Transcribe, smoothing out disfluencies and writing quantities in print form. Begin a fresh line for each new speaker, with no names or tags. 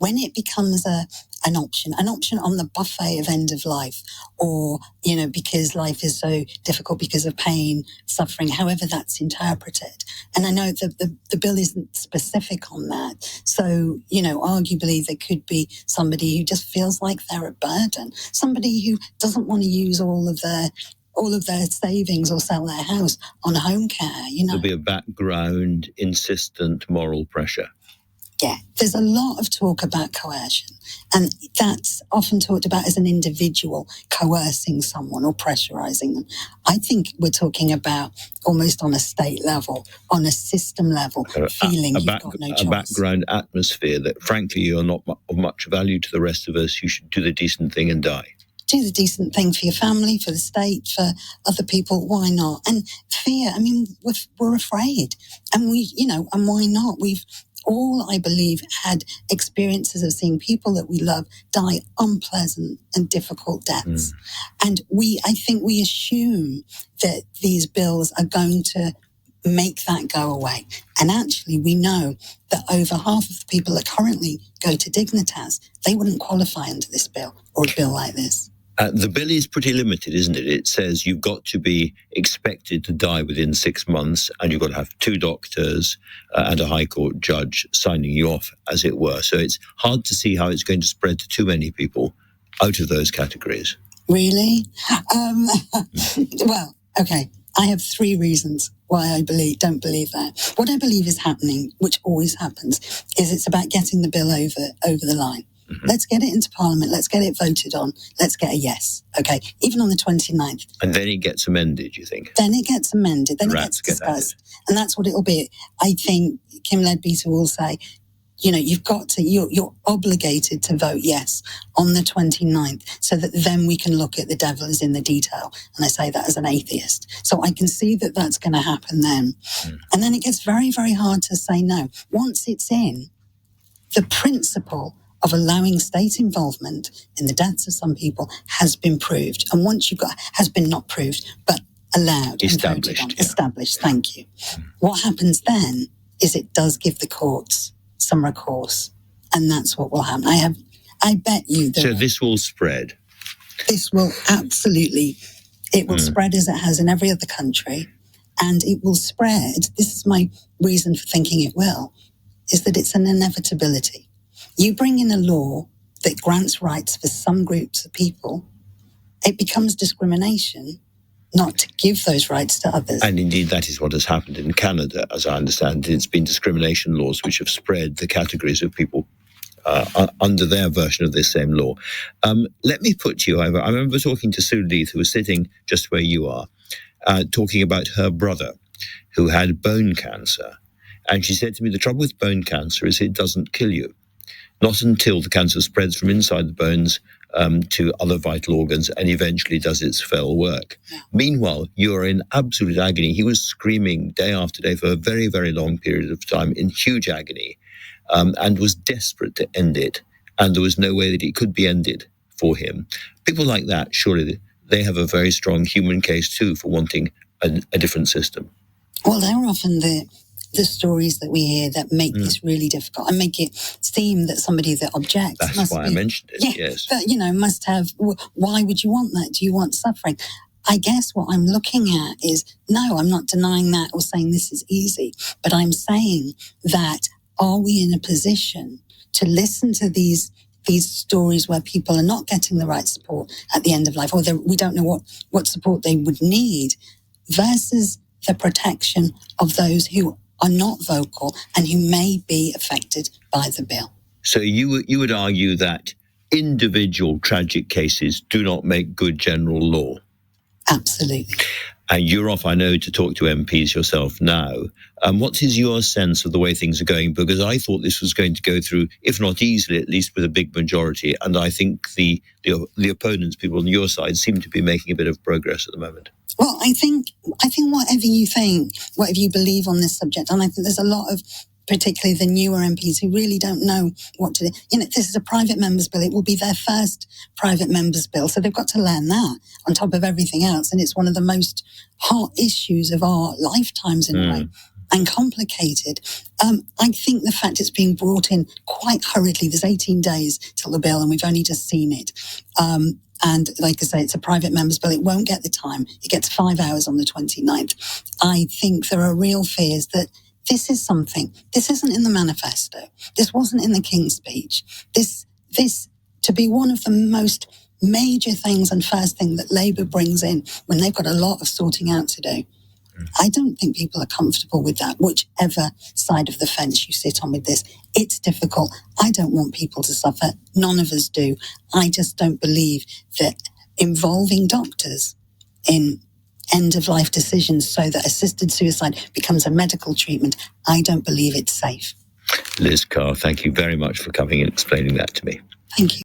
when it becomes an option on the buffet of end of life, or, because life is so difficult because of pain, suffering, however that's interpreted. And I know that the bill isn't specific on that. So, arguably there could be somebody who just feels like they're a burden, somebody who doesn't want to use all of their savings or sell their house on home care,
There'll be a background, insistent moral pressure.
Yeah, there's a lot of talk about coercion, and that's often talked about as an individual coercing someone or pressurizing them. I think we're talking about almost on a state level, on a system level, feeling you've got no choice.
A background atmosphere that, frankly, you're not of much value to the rest of us. You should do the decent thing and die.
Do the decent thing for your family, for the state, for other people. Why not? And fear, we're afraid. And and why not? We've all, I believe, had experiences of seeing people that we love die unpleasant and difficult deaths. And I think we assume that these bills are going to make that go away. And actually, we know that over half of the people that currently go to Dignitas, they wouldn't qualify under this bill or a bill like this.
The bill is pretty limited, isn't it? It says you've got to be expected to die within 6 months, and you've got to have 2 doctors and a High Court judge signing you off, as it were. So it's hard to see how it's going to spread to too many people out of those categories.
Really? Well, okay. I have 3 reasons why I don't believe that. What I believe is happening, which always happens, is it's about getting the bill over the line. Mm-hmm. Let's get it into Parliament. Let's get it voted on. Let's get a yes. Okay. Even on the 29th.
And then it gets amended, you think?
Then it gets amended. Then it gets discussed. And that's what it'll be. I think Kim Leadbeater will say, you're obligated to vote yes on the 29th so that then we can look at the devil is in the detail. And I say that as an atheist. So I can see that that's going to happen then. And then it gets very, very hard to say no. Once it's in, the principle of allowing state involvement in the deaths of some people has been proved. And once has been not proved, but allowed.
Established.
And voted on. Established, thank you. What happens then is it does give the courts some recourse. And that's what will happen. I bet you that...
So this will spread?
This will absolutely... It will spread as it has in every other country. And it will spread, this is my reason for thinking it will, is that it's an inevitability. You bring in a law that grants rights for some groups of people, it becomes discrimination not to give those rights to others.
And indeed, that is what has happened in Canada, as I understand. It's been discrimination laws which have spread the categories of people under their version of this same law. Let me put to you, however, I remember talking to Sue Leith, who was sitting just where you are, talking about her brother who had bone cancer. And she said to me, the trouble with bone cancer is it doesn't kill you. Not until the cancer spreads from inside the bones to other vital organs and eventually does its fell work. Yeah. Meanwhile, you are in absolute agony. He was screaming day after day for a very, very long period of time in huge agony and was desperate to end it. And there was no way that it could be ended for him. People like that, surely they have a very strong human case too for wanting a different system.
Well, they're often the stories that we hear that make this really difficult and make it seem that somebody that objects
That's why I mentioned it, yes.
But, must have, why would you want that? Do you want suffering? I guess what I'm looking at is, no, I'm not denying that or saying this is easy, but I'm saying that are we in a position to listen to these stories where people are not getting the right support at the end of life, or we don't know what support they would need, versus the protection of those who are not vocal and who may be affected by the bill.
So you would argue that individual tragic cases do not make good general law?
Absolutely.
And you're off, I know, to talk to MPs yourself now. What is your sense of the way things are going? Because I thought this was going to go through, if not easily, at least with a big majority. And I think the opponents, people on your side, seem to be making a bit of progress at the moment.
Well, I think whatever you think, whatever you believe on this subject, and I think there's a lot of, particularly the newer MPs who really don't know what to do. This is a private member's bill. It will be their first private member's bill. So they've got to learn that on top of everything else. And it's one of the most hot issues of our lifetimes in a way. and complicated. I think the fact it's being brought in quite hurriedly, there's 18 days till the bill and we've only just seen it. And like I say, it's a private member's bill. It won't get the time. It gets 5 hours on the 29th. I think there are real fears that this is something. This isn't in the manifesto. This wasn't in the King's speech. This to be one of the most major things and first thing that Labour brings in when they've got a lot of sorting out to do. I don't think people are comfortable with that, whichever side of the fence you sit on with this. It's difficult. I don't want people to suffer. None of us do. I just don't believe that involving doctors in end-of-life decisions so that assisted suicide becomes a medical treatment, I don't believe it's safe.
Liz Carr, thank you very much for coming and explaining that to me.
Thank you.